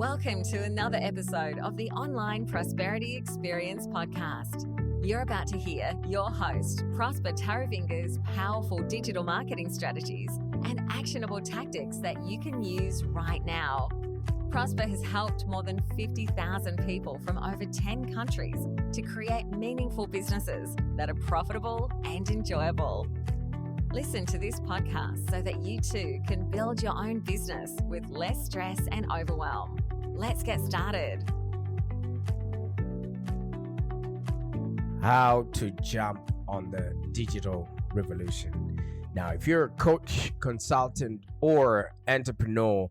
Welcome to another episode of the Online Prosperity Experience podcast. You're about to hear your host, Prosper Taravinga's powerful digital marketing strategies and actionable tactics that you can use right now. Prosper has helped more than 50,000 people from over 10 countries to create meaningful businesses that are profitable and enjoyable. Listen to this podcast so that you too can build your own business with less stress and overwhelm. Let's get started. How to jump on the digital revolution. Now, if you're a coach, consultant, or entrepreneur,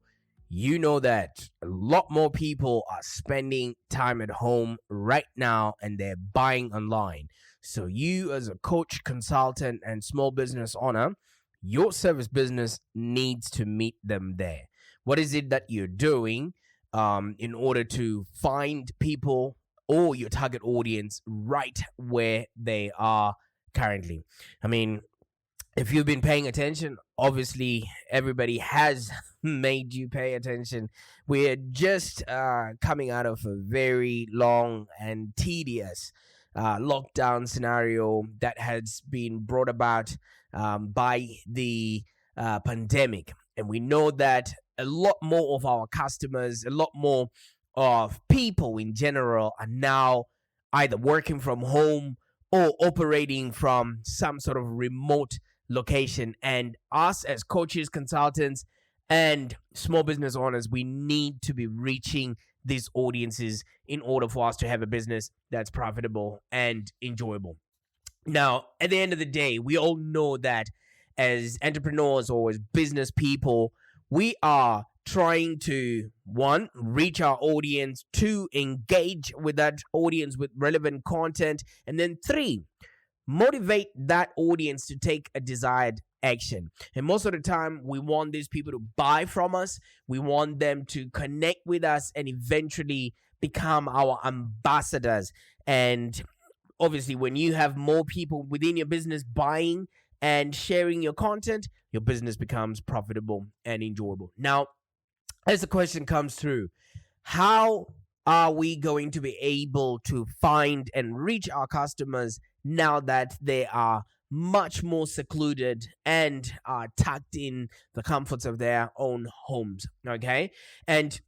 you know that a lot more people are spending time at home right now and they're buying online. So you as a coach, consultant, and small business owner, your service business needs to meet them there. What is it that you're doing in order to find people or your target audience right where they are currently? I mean, if you've been paying attention, obviously everybody has made you pay attention. We're just coming out of a very long and tedious lockdown scenario that has been brought about by the pandemic. And we know that a lot more of our customers, a lot more of people in general are now either working from home or operating from some sort of remote location. And us as coaches, consultants, and small business owners, we need to be reaching these audiences in order for us to have a business that's profitable and enjoyable. Now, at the end of the day, we all know that as entrepreneurs or as business people, we are trying to, one, reach our audience, two, engage with that audience with relevant content, and then three, motivate that audience to take a desired action. And most of the time, we want these people to buy from us. We want them to connect with us and eventually become our ambassadors. And obviously, when you have more people within your business buying and sharing your content, your business becomes profitable and enjoyable. Now, as the question comes through, how are we going to be able to find and reach our customers now that they are much more secluded and are tucked in the comforts of their own homes? Okay. And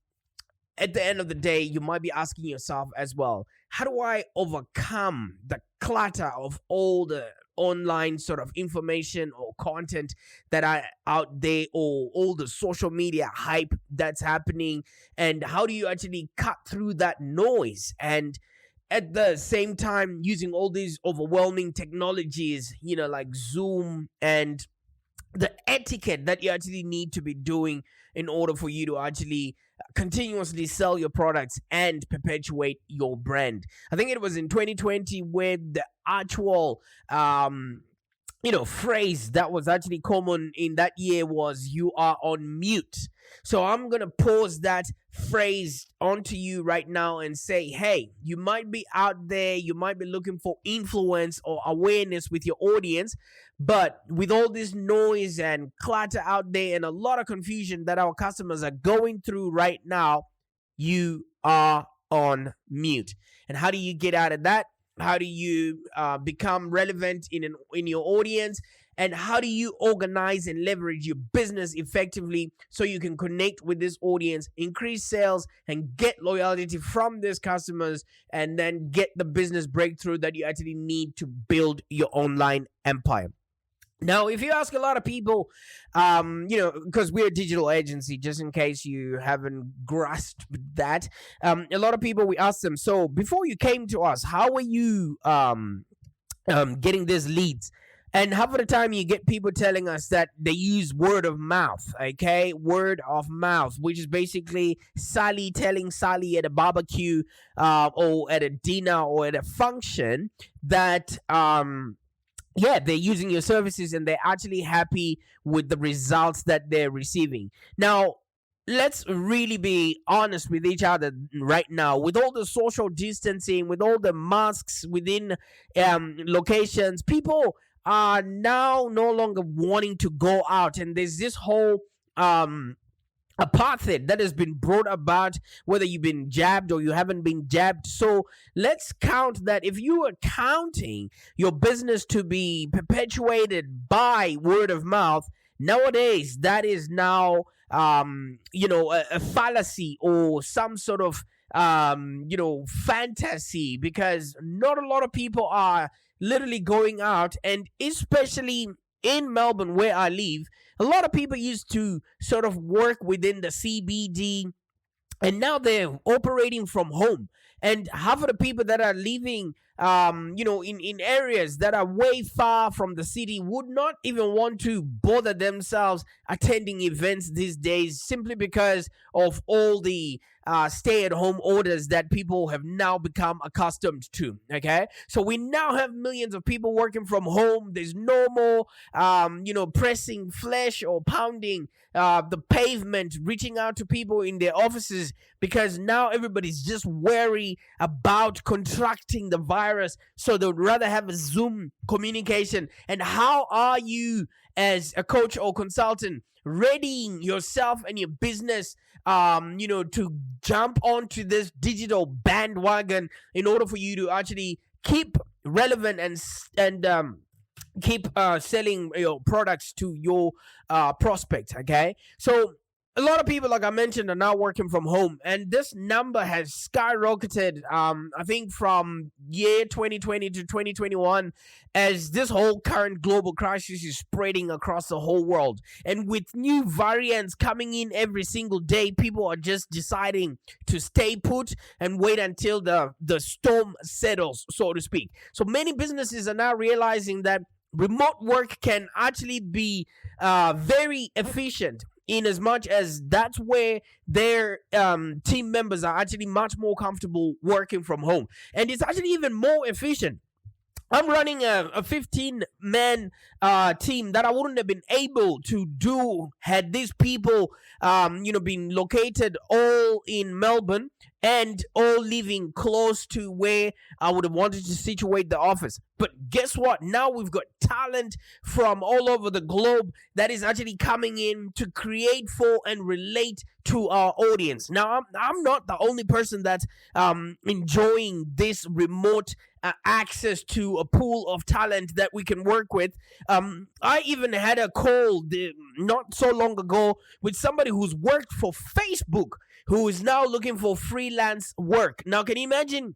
at the end of the day, you might be asking yourself as well, how do I overcome the clutter of all the online sort of information or content that are out there, or all the social media hype that's happening? And how do you actually cut through that noise and at the same time using all these overwhelming technologies, like Zoom and the etiquette that you actually need to be doing in order for you to actually continuously sell your products and perpetuate your brand? I think it was in 2020 where the actual phrase that was actually common in that year was "you are on mute." So I'm going to pause that phrase onto you right now and say, hey, you might be out there, you might be looking for influence or awareness with your audience, but with all this noise and clutter out there and a lot of confusion that our customers are going through right now, you are on mute. And how do you get out of that? How do you become relevant in your audience? And how do you organize and leverage your business effectively so you can connect with this audience, increase sales, and get loyalty from these customers, and then get the business breakthrough that you actually need to build your online empire? Now, if you ask a lot of people, because we're a digital agency, just in case you haven't grasped that, a lot of people, we ask them, so before you came to us, how were you getting these leads? And half of the time you get people telling us that they use word of mouth, okay? Word of mouth, which is basically Sally telling Sally at a barbecue or at a dinner or at a function that they're using your services and they're actually happy with the results that they're receiving. Now, let's really be honest with each other right now. With all the social distancing, with all the masks within locations, people are now no longer wanting to go out. And there's this whole apartheid that has been brought about, whether you've been jabbed or you haven't been jabbed. So let's count that if you are counting your business to be perpetuated by word of mouth, nowadays that is now a fallacy or some sort of fantasy, because not a lot of people are literally going out, and especially in Melbourne where I live, a lot of people used to sort of work within the CBD, and now they're operating from home. And half of the people that are living in areas that are way far from the city would not even want to bother themselves attending events these days, simply because of all the stay-at-home orders that people have now become accustomed to. Okay, so we now have millions of people working from home. There's no more pressing flesh or pounding the pavement, reaching out to people in their offices, because now everybody's just wary about contracting the virus, so they would rather have a Zoom communication. And how are you, as a coach or consultant, readying yourself and your business to jump onto this digital bandwagon in order for you to actually keep relevant and keep selling your products to your prospects? Okay, so a lot of people, like I mentioned, are now working from home, and this number has skyrocketed. I think from year 2020 to 2021, as this whole current global crisis is spreading across the whole world, and with new variants coming in every single day, people are just deciding to stay put and wait until the storm settles, so to speak. So many businesses are now realizing that remote work can actually be very efficient, in as much as that's where their team members are actually much more comfortable working from home. And it's actually even more efficient. I'm running a 15-man team that I wouldn't have been able to do had these people, been located all in Melbourne and all living close to where I would have wanted to situate the office. But guess what? Now we've got talent from all over the globe that is actually coming in to create for and relate to our audience. Now, I'm not the only person that's enjoying this remote access to a pool of talent that we can work with. I even had a call not so long ago with somebody who's worked for Facebook, who is now looking for freelance work. Now, can you imagine?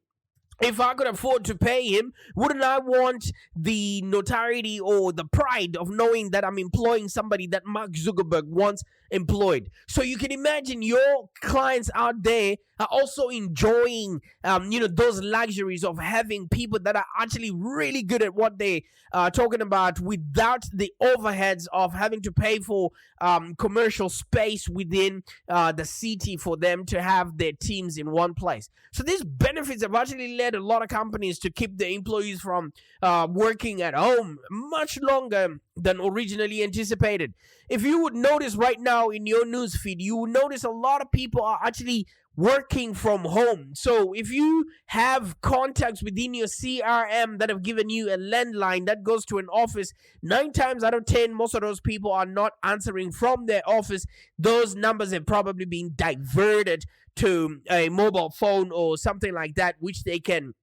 If I could afford to pay him, wouldn't I want the notoriety or the pride of knowing that I'm employing somebody that Mark Zuckerberg once employed? So you can imagine your clients out there are also enjoying, those luxuries of having people that are actually really good at what they are talking about, without the overheads of having to pay for commercial space within the city for them to have their teams in one place. So these benefits have actually led a lot of companies to keep their employees from working at home much longer than originally anticipated. If you would notice right now in your newsfeed, you will notice a lot of people are actually working from home. So if you have contacts within your CRM that have given you a landline that goes to an office, 9 times out of 10, most of those people are not answering from their office. Those numbers have probably been diverted to a mobile phone or something like that, which they can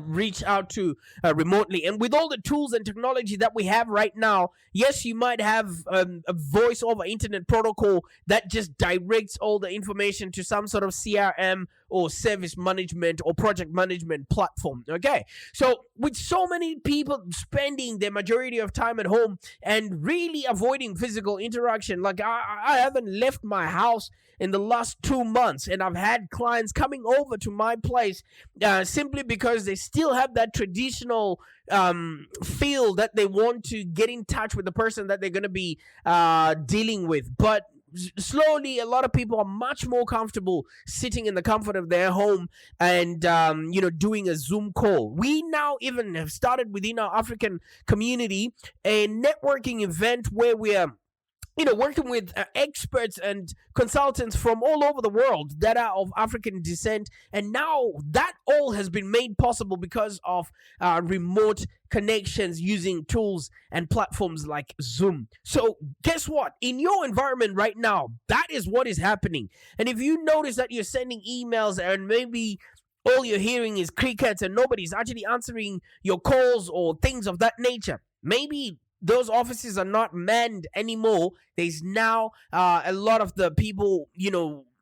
reach out to remotely. And with all the tools and technology that we have right now, yes, you might have a voice over internet protocol that just directs all the information to some sort of CRM or service management or project management platform. Okay, so with so many people spending their majority of time at home and really avoiding physical interaction, like I haven't left my house in the last 2 months, and I've had clients coming over to my place simply because they still have that traditional feel that they want to get in touch with the person that they're going to be dealing with. But slowly, a lot of people are much more comfortable sitting in the comfort of their home and doing a Zoom call. We now even have started within our African community a networking event where we are working with experts and consultants from all over the world that are of African descent. And now that all has been made possible because of remote connections using tools and platforms like Zoom. So guess what? In your environment right now, that is what is happening. And if you notice that you're sending emails and maybe all you're hearing is crickets and nobody's actually answering your calls or things of that nature, maybe those offices are not manned anymore. There's now a lot of the people,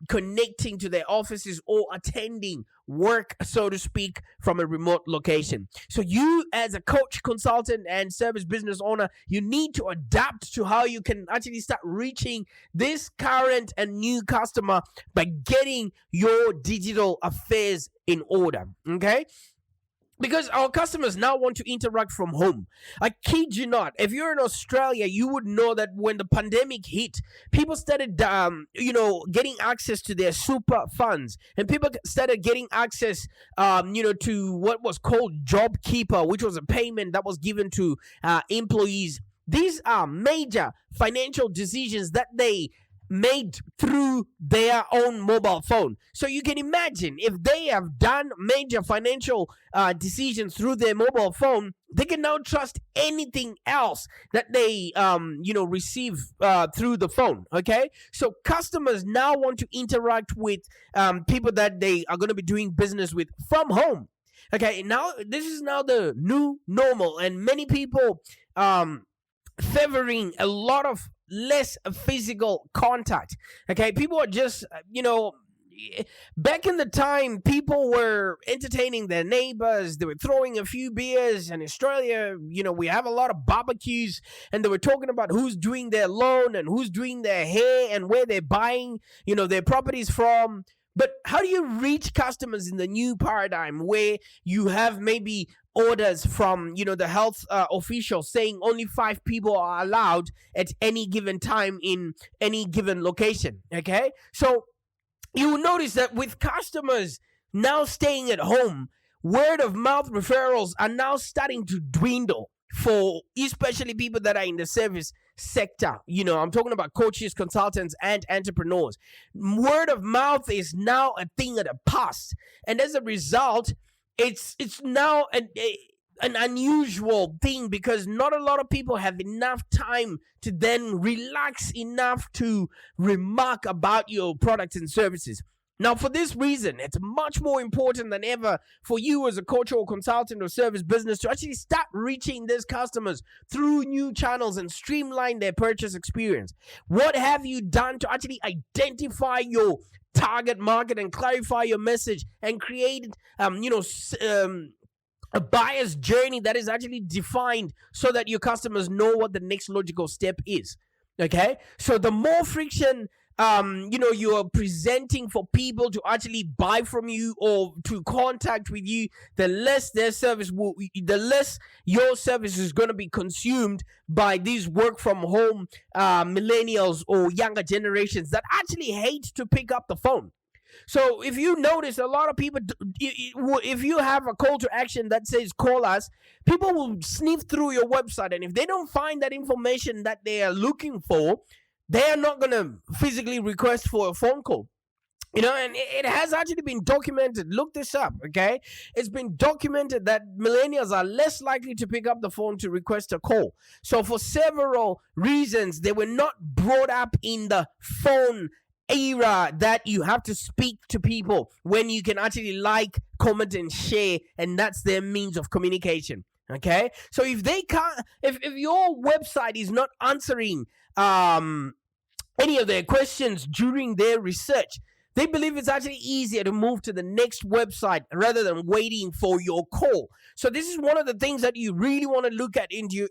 connecting to their offices or attending work, so to speak, from a remote location. So you, as a coach, consultant, and service business owner, you need to adapt to how you can actually start reaching this current and new customer by getting your digital affairs in order. Okay? Because our customers now want to interact from home. I kid you not. If you're in Australia, you would know that when the pandemic hit, people started, getting access to their super funds, and people started getting access, to what was called JobKeeper, which was a payment that was given to employees. These are major financial decisions that they made through their own mobile phone. So you can imagine, if they have done major financial decisions through their mobile phone, they can now trust anything else that they receive through the phone. Okay, so customers now want to interact with people that they are going to be doing business with from home. Okay, now this is now the new normal, and many people favoring a lot of less physical contact. Okay, people are just back in the time, people were entertaining their neighbors. They were throwing a few beers. In Australia, we have a lot of barbecues, and they were talking about who's doing their loan and who's doing their hair and where they're buying their properties from. But how do you reach customers in the new paradigm where you have maybe orders from the health officials saying only 5 people are allowed at any given time in any given location? Okay, so you will notice that with customers now staying at home, word of mouth referrals are now starting to dwindle for especially people that are in the service sector. I'm talking about coaches, consultants, and entrepreneurs. Word of mouth is now a thing of the past, and as a result, it's now an unusual thing, because not a lot of people have enough time to then relax enough to remark about your products and services. Now, for this reason, it's much more important than ever for you as a coach or consultant or service business to actually start reaching these customers through new channels and streamline their purchase experience. What have you done to actually identify your target market and clarify your message and create, a buyer's journey that is actually defined so that your customers know what the next logical step is? Okay, so the more friction you are presenting for people to actually buy from you or to contact with you, the less your service is going to be consumed by these work from home millennials or younger generations that actually hate to pick up the phone. So if you notice, a lot of people, if you have a call to action that says call us, people will sniff through your website, and if they don't find that information that they are looking for, they are not going to physically request for a phone call. And it has actually been documented. Look this up, okay? It's been documented that millennials are less likely to pick up the phone to request a call. So for several reasons, they were not brought up in the phone era that you have to speak to people when you can actually like, comment, and share, and that's their means of communication. Okay, so if they can't, if your website is not answering any of their questions during their research, they believe it's actually easier to move to the next website rather than waiting for your call. So this is one of the things that you really want to look at in your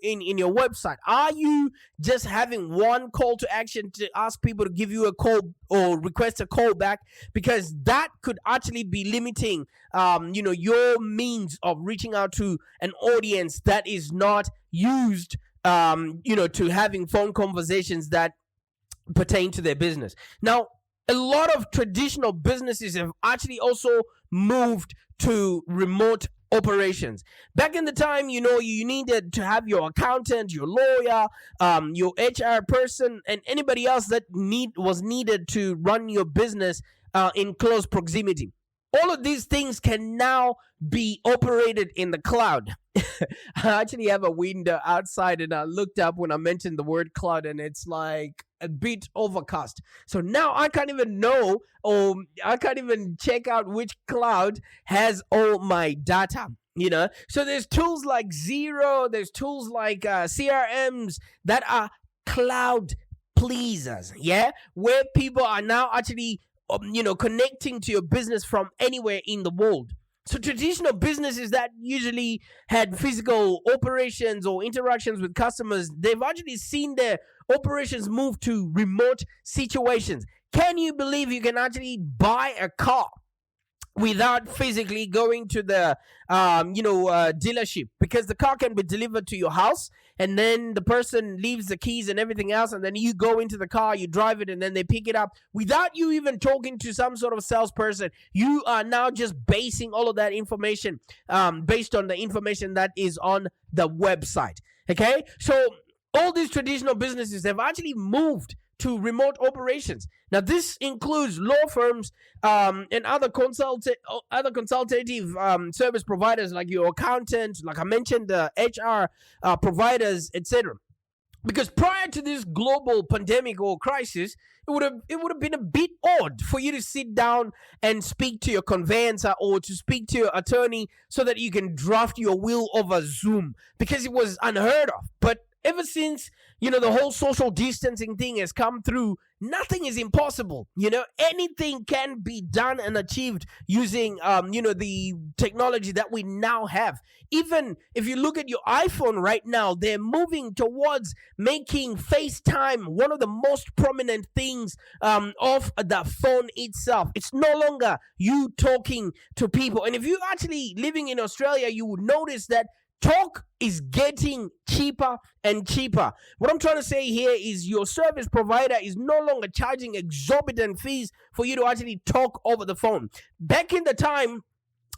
website. Are you just having one call to action to ask people to give you a call or request a call back? Because that could actually be limiting your means of reaching out to an audience that is not used to having phone conversations that pertain to their business. Now, a lot of traditional businesses have actually also moved to remote operations. Back in the time, you needed to have your accountant, your lawyer, your HR person, and anybody else that was needed to run your business in close proximity. All of these things can now be operated in the cloud. I actually have a window outside, and I looked up when I mentioned the word cloud, and it's like a bit overcast. So now I can't even know, or I can't even check out which cloud has all my data. So there's tools like Zero, there's tools like CRMs that are cloud pleasers, where people are now actually connecting to your business from anywhere in the world. So traditional businesses that usually had physical operations or interactions with customers, they've actually seen their operations move to remote situations. Can you believe you can actually buy a car without physically going to the dealership, because the car can be delivered to your house, and then the person leaves the keys and everything else, and then you go into the car, you drive it, and then they pick it up without you even talking to some sort of salesperson. You are now just basing all of that information based on the information that is on the website. Okay, so all these traditional businesses have actually moved to remote operations. Now, this includes law firms and other consultative service providers, like your accountant, like I mentioned, the HR providers, etc. Because prior to this global pandemic or crisis, it would have been a bit odd for you to sit down and speak to your conveyancer or to speak to your attorney so that you can draft your will over Zoom, because it was unheard of. But ever since, the whole social distancing thing has come through, nothing is impossible. Anything can be done and achieved using, the technology that we now have. Even if you look at your iPhone right now, they're moving towards making FaceTime one of the most prominent things of the phone itself. It's no longer you talking to people. And if you're actually living in Australia, you would notice that talk is getting cheaper and cheaper. What I'm trying to say here is your service provider is no longer charging exorbitant fees for you to actually talk over the phone. Back in the time,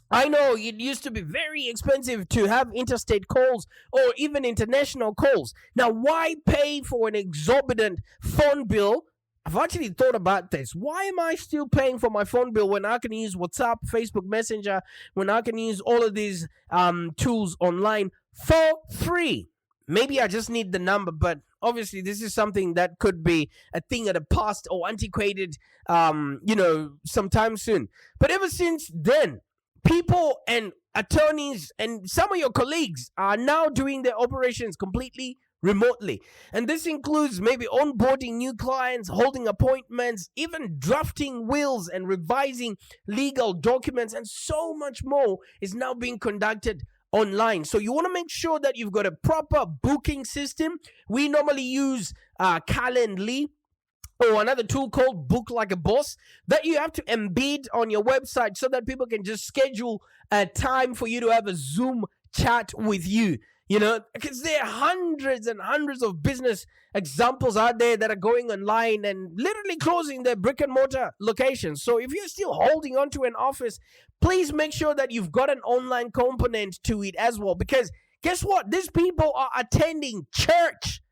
I know it used to be very expensive to have interstate calls or even international calls. Now, why pay for an exorbitant phone bill? I've actually thought about this. Why am I still paying for my phone bill when I can use WhatsApp, Facebook Messenger, when I can use all of these tools online for free? Maybe I just need the number, but obviously this is something that could be a thing of the past or antiquated, sometime soon. But ever since then, people and attorneys and some of your colleagues are now doing their operations completely remotely. And this includes maybe onboarding new clients, holding appointments, even drafting wills and revising legal documents, and so much more is now being conducted online. So you want to make sure that you've got a proper booking system. We normally use Calendly or another tool called Book Like a Boss that you have to embed on your website so that people can just schedule a time for you to have a Zoom chat with you. Because there are hundreds and hundreds of business examples out there that are going online and literally closing their brick and mortar locations. So if you're still holding on to an office, please make sure that you've got an online component to it as well. Because guess what? These people are attending church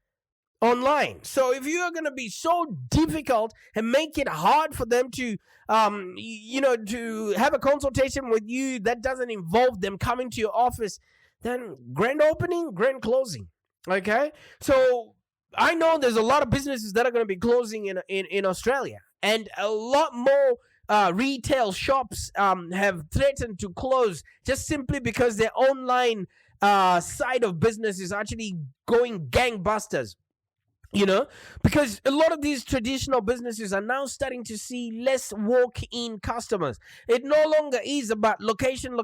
online. So if you are going to be so difficult and make it hard for them to to have a consultation with you that doesn't involve them coming to your office, then grand opening, grand closing. Okay, so I know there's a lot of businesses that are going to be closing in Australia, and a lot more retail shops have threatened to close just simply because their online side of business is actually going gangbusters. Because a lot of these traditional businesses are now starting to see less walk-in customers. It no longer is about location,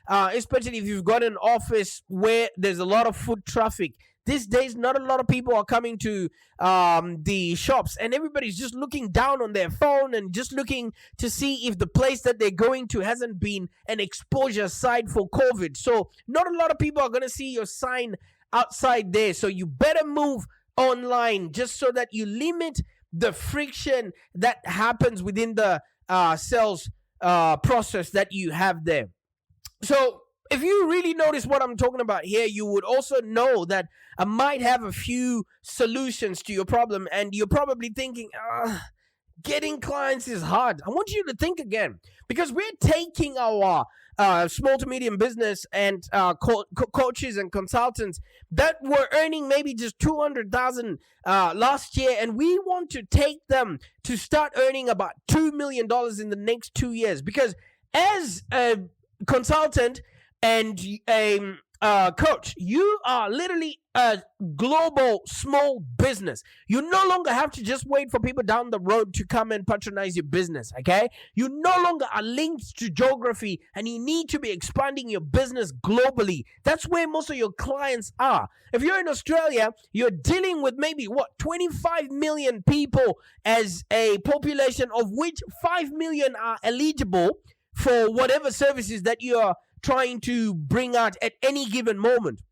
especially if you've got an office where there's a lot of foot traffic. These days, not a lot of people are coming to the shops, and everybody's just looking down on their phone and just looking to see if the place that they're going to hasn't been an exposure site for COVID. So not a lot of people are going to see your sign outside there. So you better move online just so that you limit the friction that happens within the sales process that you have there. So if you really notice what I'm talking about here, you would also know that I might have a few solutions to your problem, and you're probably thinking, getting clients is hard. I want you to think again, because we're taking our small to medium business and coaches and consultants that were earning maybe just 200,000 last year, and we want to take them to start earning about $2 million in the next 2 years. Because as a consultant and a coach, you are literally a global small business. You no longer have to just wait for people down the road to come and patronize your business, okay? You no longer are linked to geography, and you need to be expanding your business globally. That's where most of your clients are. If you're in Australia, you're dealing with maybe 25 million people as a population, of which 5 million are eligible for whatever services that you're trying to bring out at any given moment.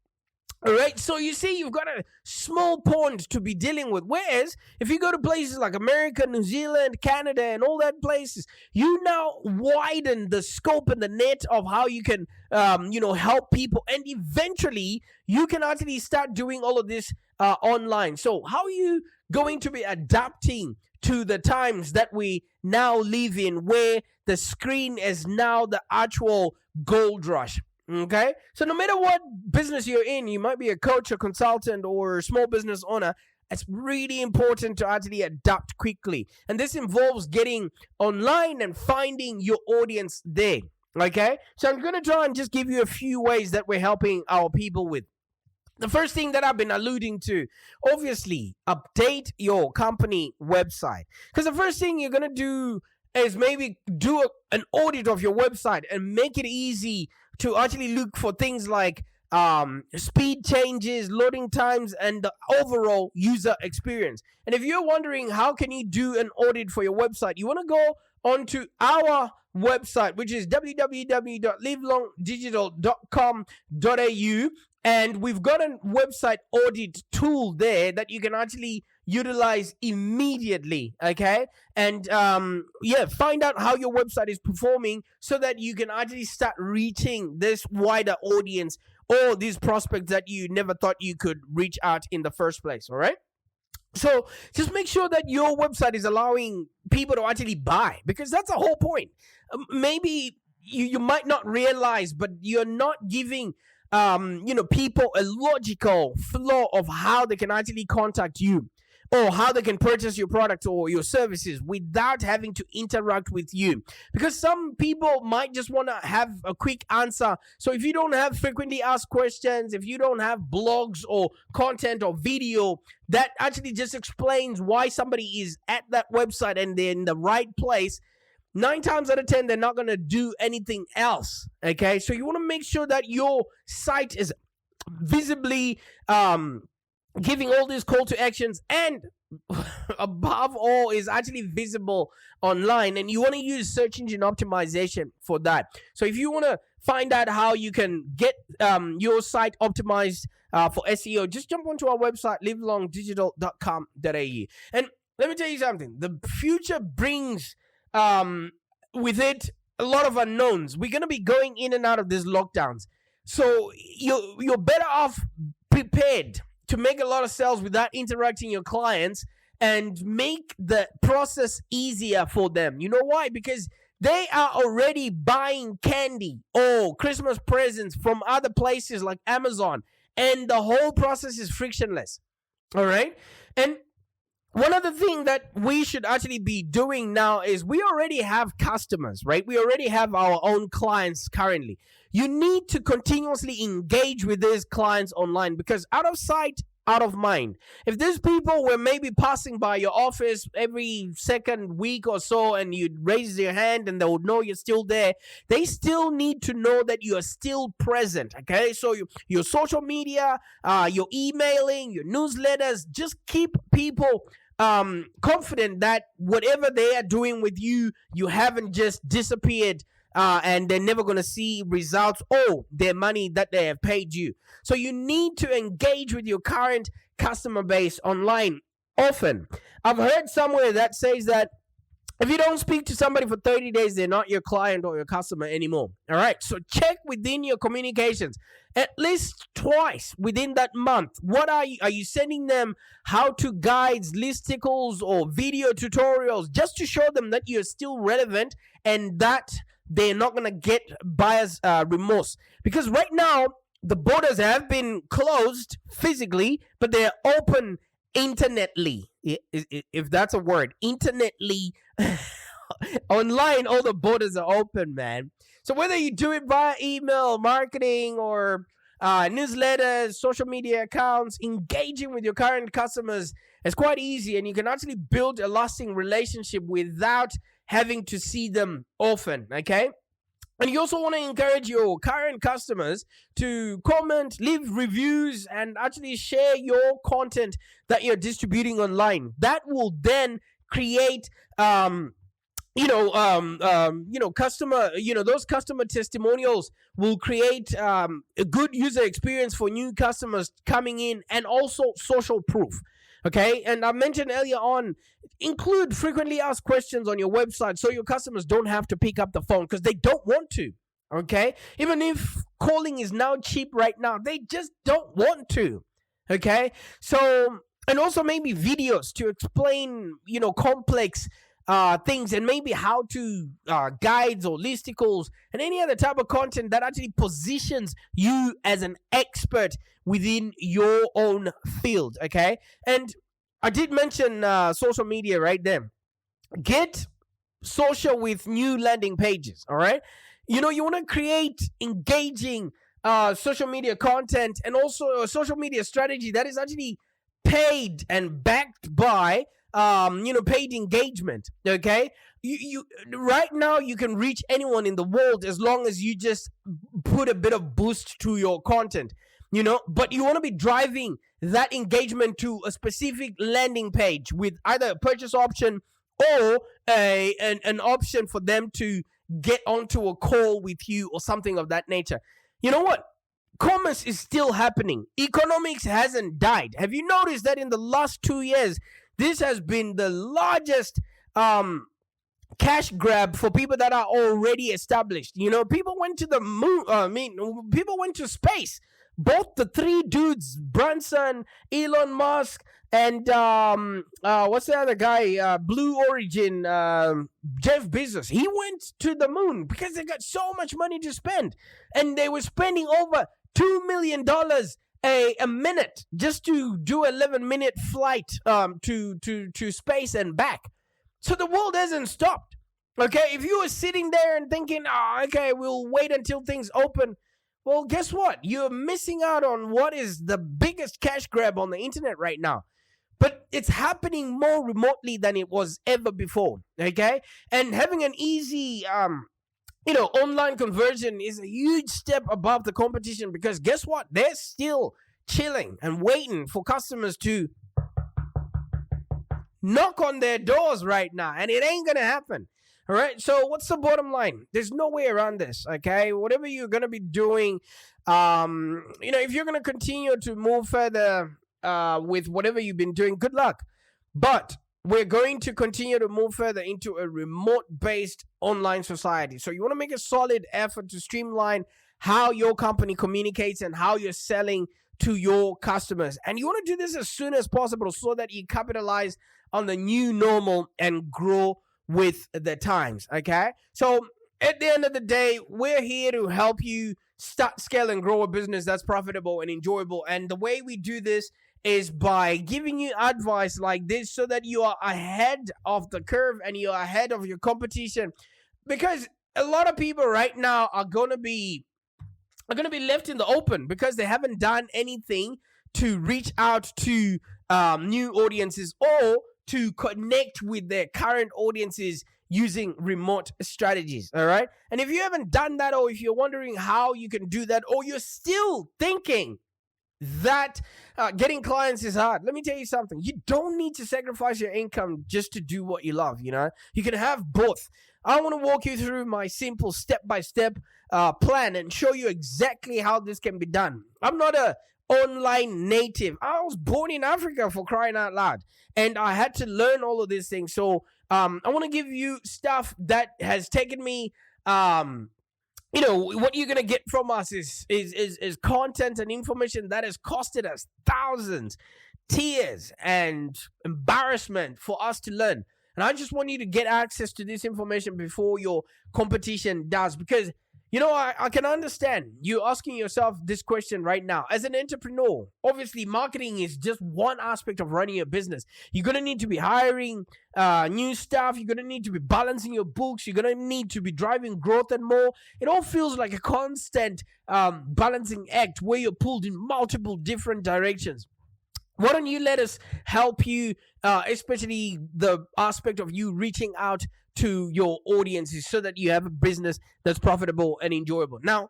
All right, so you see, you've got a small pond to be dealing with. Whereas if you go to places like America, New Zealand, Canada, and all that places, you now widen the scope and the net of how you can, help people, and eventually you can actually start doing all of this online. So how are you going to be adapting to the times that we now live in, where the screen is now the actual gold rush? Okay, so no matter what business you're in, you might be a coach, a consultant, or a small business owner, it's really important to actually adapt quickly. And this involves getting online and finding your audience there. Okay, so I'm going to try and just give you a few ways that we're helping our people with. The first thing that I've been alluding to, obviously, update your company website. Because the first thing you're going to do is maybe do an audit of your website and make it easy to actually look for things like speed changes, loading times, and the overall user experience. And if you're wondering how can you do an audit for your website, you want to go onto our website, which is www.livelongdigital.com.au, and we've got a website audit tool there that you can actually utilize immediately, okay? And find out how your website is performing so that you can actually start reaching this wider audience, or these prospects that you never thought you could reach out in the first place, all right? So just make sure that your website is allowing people to actually buy, because that's the whole point. Maybe you might not realize, but you're not giving people a logical flow of how they can actually contact you, or how they can purchase your product or your services without having to interact with you. Because some people might just want to have a quick answer. So if you don't have frequently asked questions, if you don't have blogs or content or video that actually just explains why somebody is at that website and they're in the right place, 9 times out of 10, they're not going to do anything else. Okay, so you want to make sure that your site is visibly giving all these call to actions, and above all is actually visible online. And you want to use search engine optimization for that. So if you want to find out how you can get your site optimized for SEO, just jump onto our website, livelongdigital.com.au. And let me tell you something, the future brings with it a lot of unknowns. We're going to be going in and out of these lockdowns, so you're better off prepared to make a lot of sales without interacting your clients, and make the process easier for them. You know why? Because they are already buying candy or Christmas presents from other places like Amazon, and the whole process is frictionless. All right? And one other thing that we should actually be doing now is we already have customers, right? We already have our own clients currently. You need to continuously engage with these clients online, because out of sight, out of mind. If these people were maybe passing by your office every second week or so, and you'd raise your hand and they would know you're still there, they still need to know that you are still present, okay? So your social media, your emailing, your newsletters, just keep people confident that whatever they are doing with you, you haven't just disappeared and they're never going to see results or their money that they have paid you. So you need to engage with your current customer base online often. I've heard somewhere that says that If you don't speak to somebody for 30 days, they're not your client or your customer anymore. All right. So check within your communications at least twice within that month. What are you sending them how-to guides, listicles, or video tutorials just to show them that you're still relevant and that they're not going to get buyer's remorse? Because right now, the borders have been closed physically, but they're open internetly, if that's a word, internetly. Online, all the borders are open, man. So whether you do it via email marketing or newsletters, social media accounts, engaging with your current customers is quite easy, and you can actually build a lasting relationship without having to see them often. Okay. And you also want to encourage your current customers to comment, leave reviews, and actually share your content that you're distributing online. That will then create, customer, those customer testimonials will create a good user experience for new customers coming in, and also social proof. Okay, and I mentioned earlier on, include frequently asked questions on your website so your customers don't have to pick up the phone because they don't want to. Okay, even if calling is now cheap right now, they just don't want to. Okay, so, and also maybe videos to explain, complex things, and maybe how to guides or listicles and any other type of content that actually positions you as an expert within your own field. Okay, and I did mention social media right there. Get social with new landing pages. All right, you want to create engaging social media content, and also a social media strategy that is actually paid and backed by paid engagement. Okay, you right now you can reach anyone in the world as long as you just put a bit of boost to your content, but you want to be driving that engagement to a specific landing page with either a purchase option or an option for them to get onto a call with you or something of that nature. You know what? Commerce is still happening. Economics hasn't died. Have you noticed that in the last 2 years, this has been the largest cash grab for people that are already established? People went to the moon. People went to space. Both the three dudes, Branson, Elon Musk, and what's the other guy? Blue Origin, Jeff Bezos. He went to the moon because they got so much money to spend, and they were spending over $2 million a minute just to do 11-minute flight to space and back. So the world hasn't stopped. Okay, if you were sitting there and thinking, okay, we'll wait until things open, well, guess what? You're missing out on what is the biggest cash grab on the internet right now. But it's happening more remotely than it was ever before. Okay, and having an easy online conversion is a huge step above the competition, because guess what? They're still chilling and waiting for customers to knock on their doors right now, and it ain't gonna happen. All right, so what's the bottom line? There's no way around this. Okay, whatever you're gonna be doing, if you're gonna continue to move further with whatever you've been doing, good luck. But we're going to continue to move further into a remote-based online society. So you want to make a solid effort to streamline how your company communicates and how you're selling to your customers. And you want to do this as soon as possible so that you capitalize on the new normal and grow with the times. Okay? So at the end of the day, we're here to help you start, scale, and grow a business that's profitable and enjoyable. And the way we do this is by giving you advice like this so that you are ahead of the curve and you're ahead of your competition. Because a lot of people right now are going to be left in the open because they haven't done anything to reach out to new audiences or to connect with their current audiences using remote strategies. All right. And if you haven't done that, or if you're wondering how you can do that, or you're still thinking that getting clients is hard, let me tell you something. You don't need to sacrifice your income just to do what you love. You can have both. I want to walk you through my simple step-by-step plan and show you exactly how this can be done. I'm not a online native. I was born in Africa, for crying out loud, and I had to learn all of these things. So I want to give you stuff that has taken me. What you're gonna get from us is content and information that has costed us thousands, tears, and embarrassment for us to learn. And I just want you to get access to this information before your competition does, because I can understand you asking yourself this question right now. As an entrepreneur, obviously marketing is just one aspect of running your business. You're going to need to be hiring new staff. You're going to need to be balancing your books. You're going to need to be driving growth and more. It all feels like a constant balancing act where you're pulled in multiple different directions. Why don't you let us help you, especially the aspect of you reaching out to your audiences so that you have a business that's profitable and enjoyable. Now,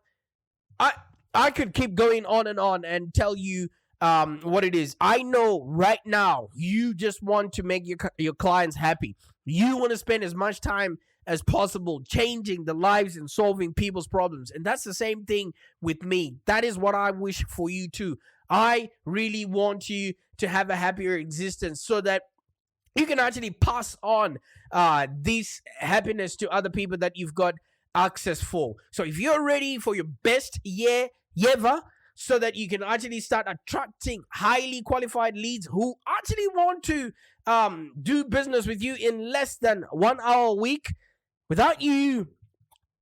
I could keep going on and tell you what it is. I know right now you just want to make your clients happy. You want to spend as much time as possible changing the lives and solving people's problems. And that's the same thing with me. That is what I wish for you too. I really want you to have a happier existence so that you can actually pass on this happiness to other people that you've got access for. So if you're ready for your best year ever, so that you can actually start attracting highly qualified leads who actually want to do business with you in less than 1 hour a week, without you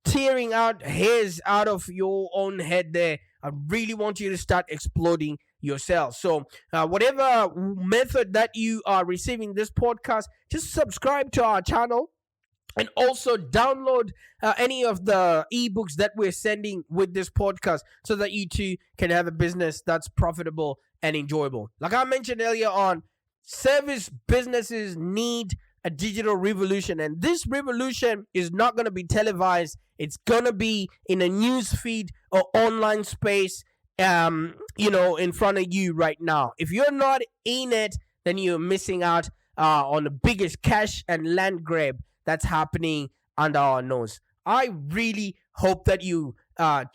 tearing out hairs out of your own head there, I really want you to start exploding yourself. So whatever method that you are receiving this podcast, just subscribe to our channel and also download any of the ebooks that we're sending with this podcast so that you too can have a business that's profitable and enjoyable. Like I mentioned earlier on, service businesses need a digital revolution, and this revolution is not going to be televised. It's going to be in a news feed or online space in front of you right now. If you're not in it, then you're missing out on the biggest cash and land grab that's happening under our nose. I really hope that you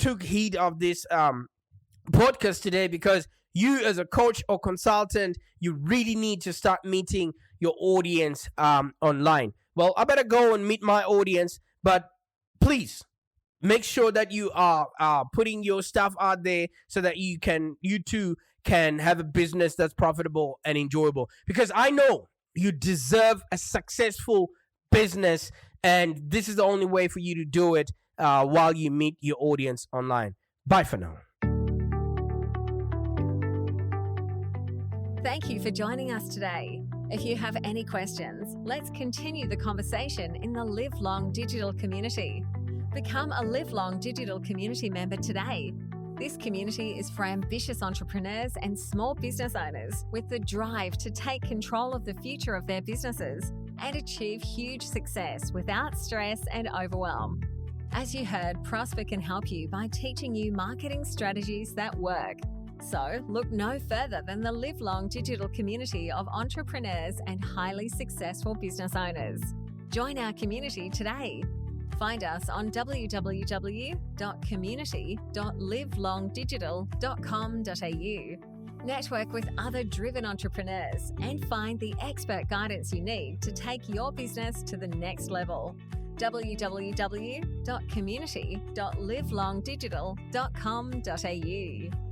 took heed of this podcast today, because you as a coach or consultant, you really need to start meeting your audience online. Well, I better go and meet my audience, but please make sure that you are putting your stuff out there so that you too can have a business that's profitable and enjoyable. Because I know you deserve a successful business, and this is the only way for you to do it while you meet your audience online. Bye for now. Thank you for joining us today. If you have any questions, let's continue the conversation in the Live Long Digital community. Become a Live Long Digital community member today. This community is for ambitious entrepreneurs and small business owners with the drive to take control of the future of their businesses and achieve huge success without stress and overwhelm. As you heard, Prosper can help you by teaching you marketing strategies that work. So look no further than the Live Long Digital community of entrepreneurs and highly successful business owners. Join our community today. Find us on www.community.livelongdigital.com.au. Network with other driven entrepreneurs and find the expert guidance you need to take your business to the next level. www.community.livelongdigital.com.au